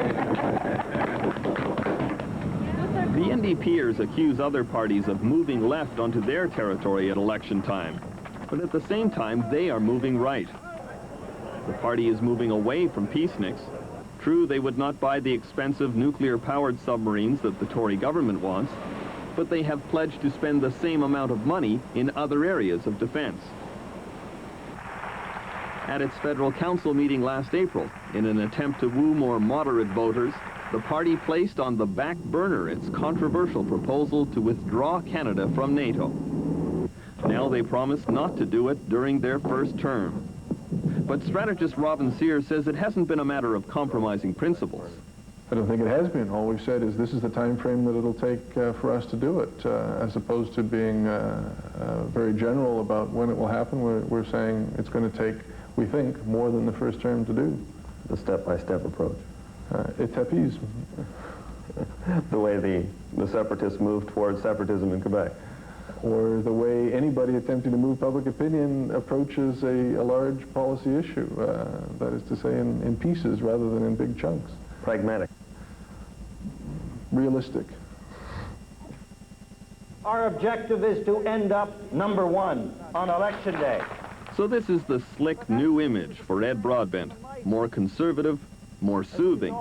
The NDPers accuse other parties of moving left onto their territory at election time. But at the same time, they are moving right. The party is moving away from peaceniks. True, they would not buy the expensive nuclear-powered submarines that the Tory government wants, but they have pledged to spend the same amount of money in other areas of defense. At its federal council meeting last April, in an attempt to woo more moderate voters, the party placed on the back burner its controversial proposal to withdraw Canada from NATO. Now they promise not to do it during their first term. But strategist Robin Sears says it hasn't been a matter of compromising principles. I don't think it has been. All we've said is this is the time frame that it'll take for us to do it, as opposed to being very general about when it will happen. We're saying it's going to take, we think, more than the first term to do. The step-by-step approach. Étapisme. The way the separatists moved towards separatism in Quebec. Or the way anybody attempting to move public opinion approaches a large policy issue, that is to say in pieces rather than in big chunks. Pragmatic. Realistic. Our objective is to end up #1 on Election Day. So this is the slick new image for Ed Broadbent. More conservative, more soothing.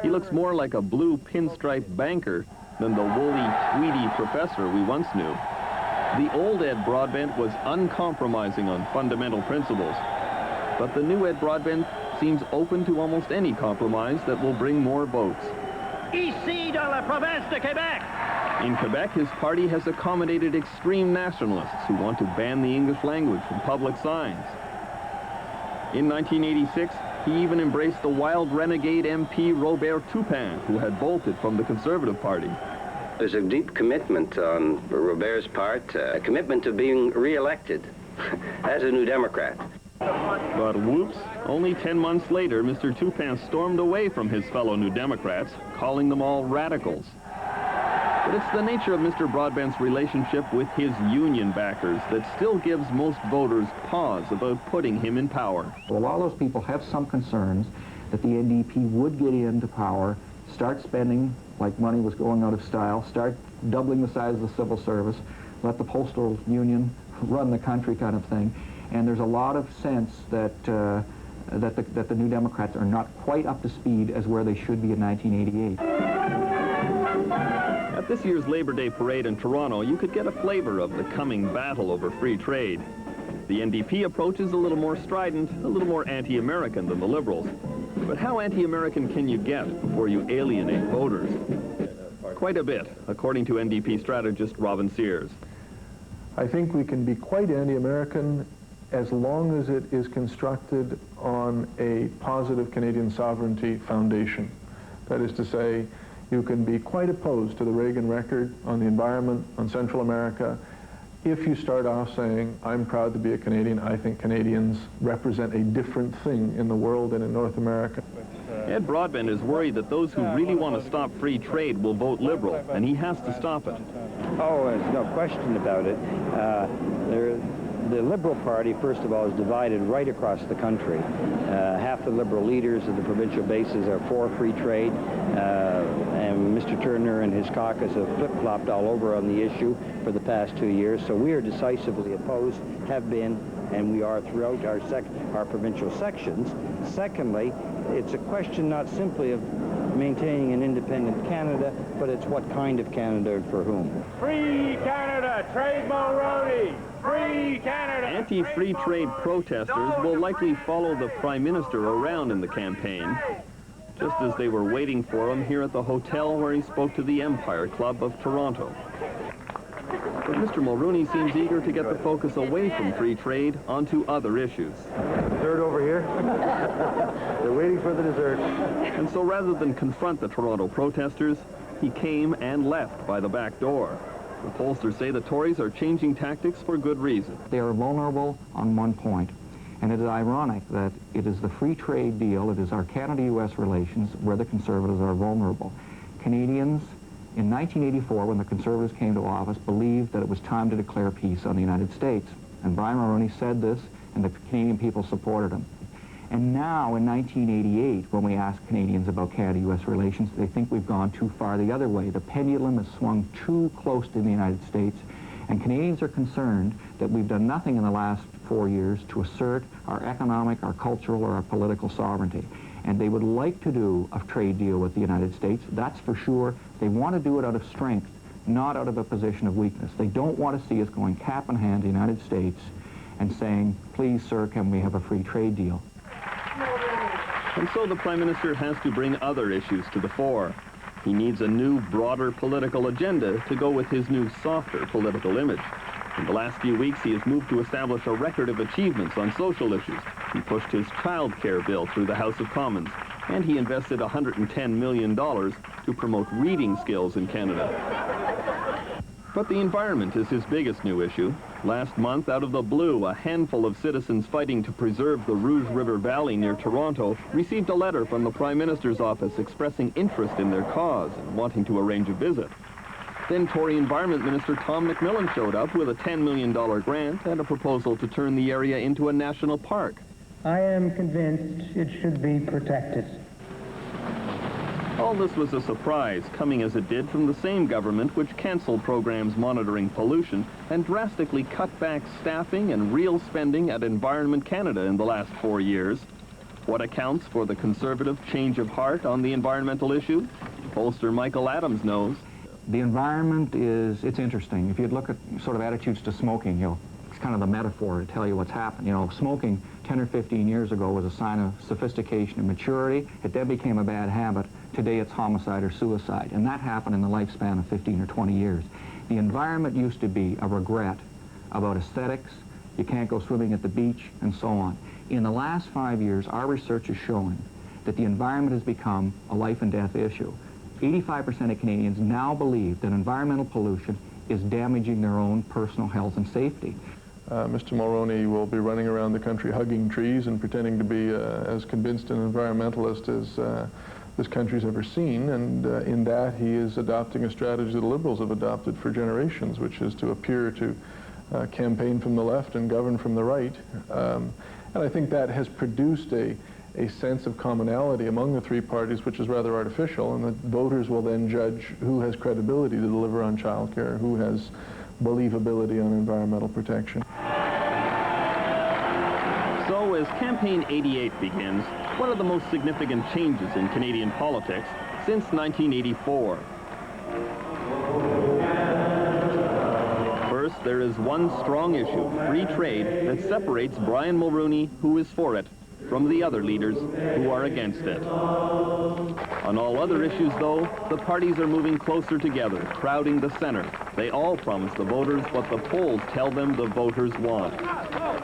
He looks more like a blue pinstripe banker than the woolly, tweedy professor we once knew. The old Ed Broadbent was uncompromising on fundamental principles. But the new Ed Broadbent seems open to almost any compromise that will bring more votes. Ici dans la province de Québec. In Quebec, his party has accommodated extreme nationalists who want to ban the English language from public signs. In 1986, he even embraced the wild renegade MP Robert Toupin, who had bolted from the Conservative Party. There's a deep commitment on Robert's part, a commitment to being re-elected as a New Democrat. But whoops, only 10 months later, Mr. Toupin stormed away from his fellow New Democrats, calling them all radicals. But it's the nature of Mr. Broadbent's relationship with his union backers that still gives most voters pause about putting him in power. Well, a lot of those people have some concerns that the NDP would get into power, start spending like money was going out of style, start doubling the size of the civil service, let the postal union run the country kind of thing. And there's a lot of sense that the New Democrats are not quite up to speed as where they should be in 1988. At this year's Labor Day parade in Toronto, you could get a flavor of the coming battle over free trade. The NDP approach is a little more strident, a little more anti-American than the Liberals. But how anti-American can you get before you alienate voters? Quite a bit, according to NDP strategist Robin Sears. I think we can be quite anti-American as long as it is constructed on a positive Canadian sovereignty foundation. That is to say, you can be quite opposed to the Reagan record on the environment, on Central America, if you start off saying, I'm proud to be a Canadian, I think Canadians represent a different thing in the world and in North America. Ed Broadbent is worried that those who really want to stop free trade will vote Liberal, and he has to stop it. Oh, there's no question about it. The Liberal Party, first of all, is divided right across the country. Half the Liberal leaders of the provincial bases are for free trade, and Mr. Turner and his caucus have flip-flopped all over on the issue for the past 2 years. So we are decisively opposed, have been, and we are throughout our provincial sections. Secondly, it's a question not simply of maintaining an independent Canada, but it's what kind of Canada and for whom. Free Canada, trade Mulroney! Free Canada! Anti-free trade protesters will likely follow the Prime Minister around in the campaign, just as they were waiting for him here at the hotel where he spoke to the Empire Club of Toronto. But Mr. Mulrooney seems eager to get the focus away from free trade onto other issues. Dessert over here. They're waiting for the dessert. And so rather than confront the Toronto protesters, he came and left by the back door. The pollsters say the Tories are changing tactics for good reason. They are vulnerable on one point, and it is ironic that it is the free trade deal, it is our Canada-U.S. relations where the Conservatives are vulnerable. Canadians, in 1984, when the Conservatives came to office, believed that it was time to declare peace on the United States. And Brian Mulroney said this, and the Canadian people supported him. And now, in 1988, when we ask Canadians about Canada-U.S. relations, they think we've gone too far the other way. The pendulum has swung too close to the United States, and Canadians are concerned that we've done nothing in the last 4 years to assert our economic, our cultural, or our political sovereignty. And they would like to do a trade deal with the United States, that's for sure. They want to do it out of strength, not out of a position of weakness. They don't want to see us going cap in hand to the United States and saying, please, sir, can we have a free trade deal? And so the Prime Minister has to bring other issues to the fore. He needs a new, broader political agenda to go with his new, softer political image. In the last few weeks, he has moved to establish a record of achievements on social issues. He pushed his child care bill through the House of Commons, and he invested $110 million to promote reading skills in Canada. But the environment is his biggest new issue. Last month, out of the blue, a handful of citizens fighting to preserve the Rouge River Valley near Toronto received a letter from the Prime Minister's office expressing interest in their cause and wanting to arrange a visit. Then Tory Environment Minister Tom McMillan showed up with a $10 million grant and a proposal to turn the area into a national park. I am convinced it should be protected. All this was a surprise, coming as it did from the same government which canceled programs monitoring pollution and drastically cut back staffing and real spending at Environment Canada in the last 4 years. What accounts for the Conservative change of heart on the environmental issue? Pollster Michael Adams knows. The environment it's interesting. If you'd look at sort of attitudes to smoking, it's kind of the metaphor to tell you what's happened. Smoking 10 or 15 years ago was a sign of sophistication and maturity. It then became a bad habit. Today it's homicide or suicide, and that happened in the lifespan of 15 or 20 years. The environment used to be a regret about aesthetics, you can't go swimming at the beach, and so on. In the last 5 years, our research is showing that the environment has become a life and death issue. 85% of Canadians now believe that environmental pollution is damaging their own personal health and safety. Mr. Mulroney will be running around the country hugging trees and pretending to be as convinced an environmentalist as this country's ever seen, and in that he is adopting a strategy that the Liberals have adopted for generations, which is to appear to campaign from the left and govern from the right. And I think that has produced a sense of commonality among the three parties, which is rather artificial, and the voters will then judge who has credibility to deliver on child care, who has believability on environmental protection. So as Campaign 88 begins, what are the most significant changes in Canadian politics since 1984? First, there is one strong issue, free trade, that separates Brian Mulroney, who is for it, from the other leaders who are against it. On all other issues, though, the parties are moving closer together, crowding the center. They all promise the voters what the polls tell them the voters want.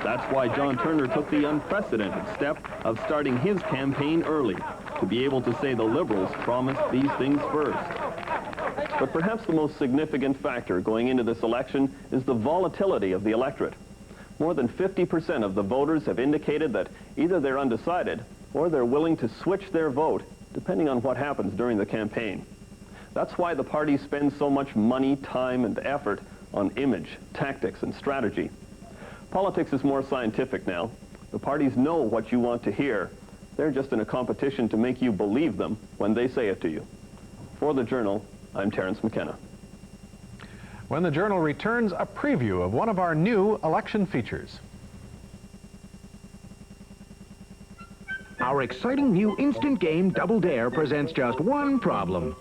That's why John Turner took the unprecedented step of starting his campaign early, to be able to say the Liberals promised these things first. But perhaps the most significant factor going into this election is the volatility of the electorate. More than 50% of the voters have indicated that either they're undecided or they're willing to switch their vote depending on what happens during the campaign. That's why the parties spend so much money, time, and effort on image, tactics, and strategy. Politics is more scientific now. The parties know what you want to hear. They're just in a competition to make you believe them when they say it to you. For the Journal, I'm Terence McKenna. When the Journal returns, a preview of one of our new election features. Our Our exciting new instant game, Double Dare, presents just one problem.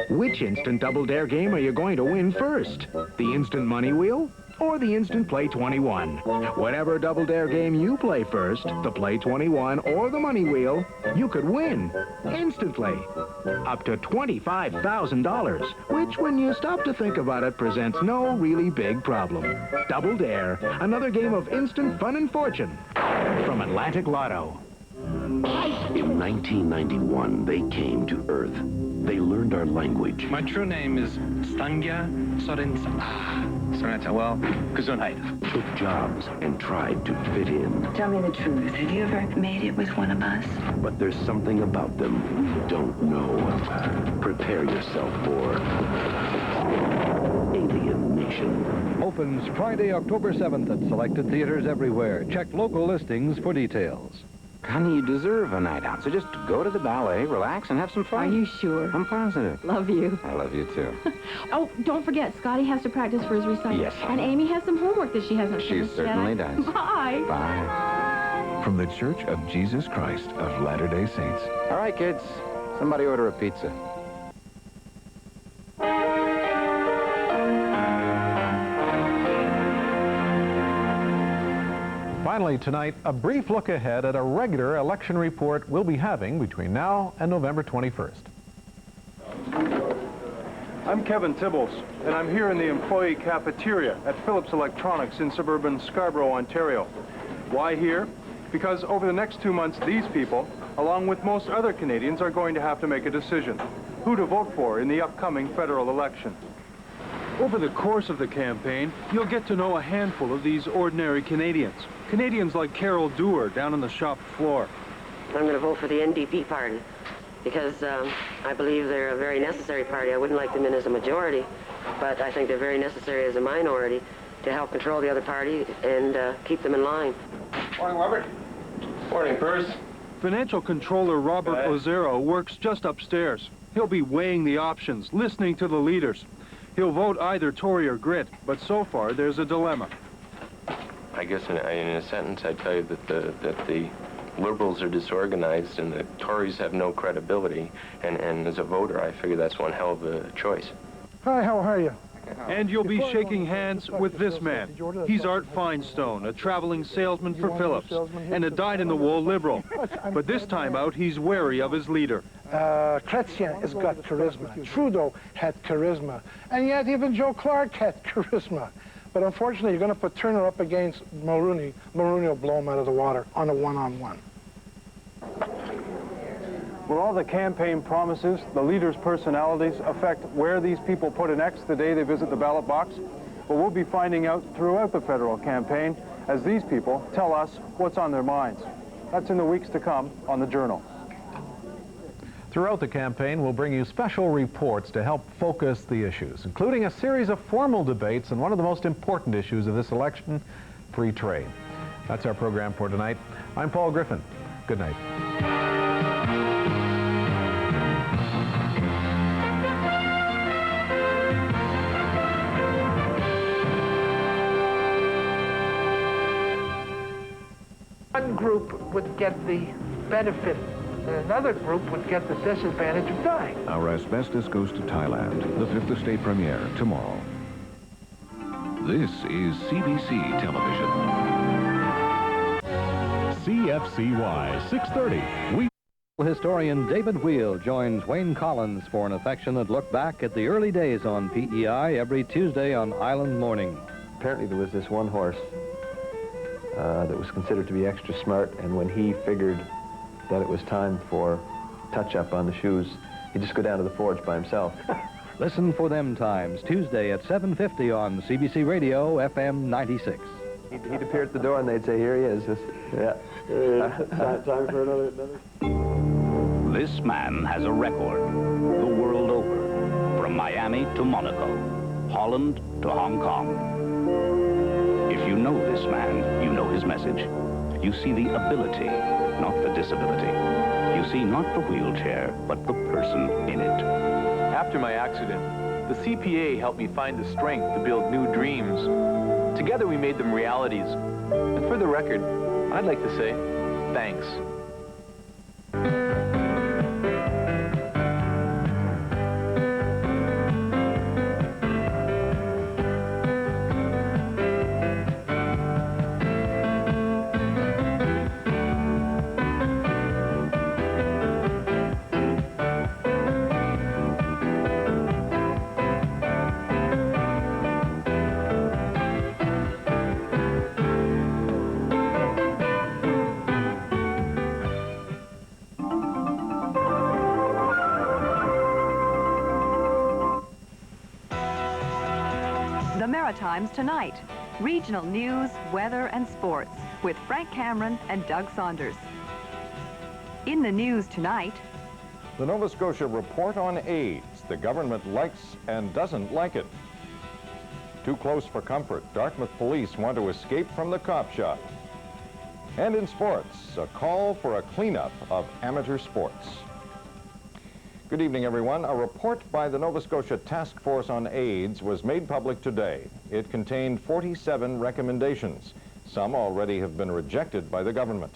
Which instant Double Dare game are you going to win first? The Instant Money Wheel or the Instant Play 21? Whatever Double Dare game you play first, the Play 21 or the Money Wheel, you could win instantly. Up to $25,000, which, when you stop to think about it, presents no really big problem. Double Dare, another game of instant fun and fortune from Atlantic Lotto. In 1991, they came to Earth. They learned our language. My true name is Stangya Sorensa. Well, Gesundheit. Took jobs and tried to fit in. Tell me the truth. Have you ever made it with one of us? But there's something about them we don't know. Prepare yourself for Alien Nation. Opens Friday, October 7th at selected theaters everywhere. Check local listings for details. Honey, you deserve a night out, so just go to the ballet, relax, and have some fun. Are you sure? I'm positive. Love you. I love you, too. Oh, don't forget, Scotty has to practice for his recital. Yes. And Amy has some homework that she hasn't finished yet. She certainly does. Bye. Bye. From the Church of Jesus Christ of Latter-day Saints. All right, kids. Somebody order a pizza. Finally tonight, a brief look ahead at a regular election report we'll be having between now and November 21st. I'm Kevin Tibbles, and I'm here in the employee cafeteria at Philips Electronics in suburban Scarborough, Ontario. Why here? Because over the next 2 months, these people, along with most other Canadians, are going to have to make a decision who to vote for in the upcoming federal election. Over the course of the campaign, you'll get to know a handful of these ordinary Canadians. Canadians like Carol Dewar down on the shop floor. I'm going to vote for the NDP party because I believe they're a very necessary party. I wouldn't like them in as a majority, but I think they're very necessary as a minority to help control the other party and keep them in line. Morning, Robert. Morning, Bruce. Financial controller Robert Ozero works just upstairs. He'll be weighing the options, listening to the leaders. He'll vote either Tory or Grit, but so far there's a dilemma. I guess in a sentence, I'd tell you that the Liberals are disorganized and the Tories have no credibility. And as a voter, I figure that's one hell of a choice. Hi, how are you? And you'll be shaking hands with this man. He's Art Finestone, a traveling salesman for Philips, and a dyed-in-the-wool Liberal. But this time out, he's wary of his leader. Chrétien has got charisma. Trudeau had charisma. And yet even Joe Clark had charisma. But unfortunately, you're going to put Turner up against Mulroney. Mulroney will blow him out of the water on a one-on-one. Will all the campaign promises, the leaders' personalities, affect where these people put an X the day they visit the ballot box? Well, we'll be finding out throughout the federal campaign as these people tell us what's on their minds. That's in the weeks to come on The Journal. Throughout the campaign, we'll bring you special reports to help focus the issues, including a series of formal debates on one of the most important issues of this election, free trade. That's our program for tonight. I'm Paul Griffin. Good night. One group would get the benefit, and another group would get the disadvantage of dying. Our asbestos goes to Thailand, the 5th estate premiere tomorrow. This is CBC Television. CFCY 630. Historian David Wheel joins Wayne Collins for an affectionate look back at the early days on PEI every Tuesday on Island Morning. Apparently there was this one horse that was considered to be extra smart, and when he figured that it was time for touch-up on the shoes, he'd just go down to the forge by himself. Listen for them times, Tuesday at 7:50 on CBC Radio, FM 96. He'd appear at the door and they'd say, here he is. Yeah. Time for another. This man has a record, the world over, from Miami to Monaco, Holland to Hong Kong. If you know this man, you know his message. You see the ability, not the disability. You see not the wheelchair, but the person in it. After my accident, the CPA helped me find the strength to build new dreams. Together we made them realities. And for the record, I'd like to say thanks. The Maritimes Tonight. Regional news, weather, and sports with Frank Cameron and Doug Saunders. In the news tonight, the Nova Scotia report on AIDS. The government likes and doesn't like it. Too close for comfort. Dartmouth police want to escape from the cop shop. And in sports, a call for a cleanup of amateur sports. Good evening, everyone. A report by the Nova Scotia Task Force on AIDS was made public today. It contained 47 recommendations. Some already have been rejected by the government.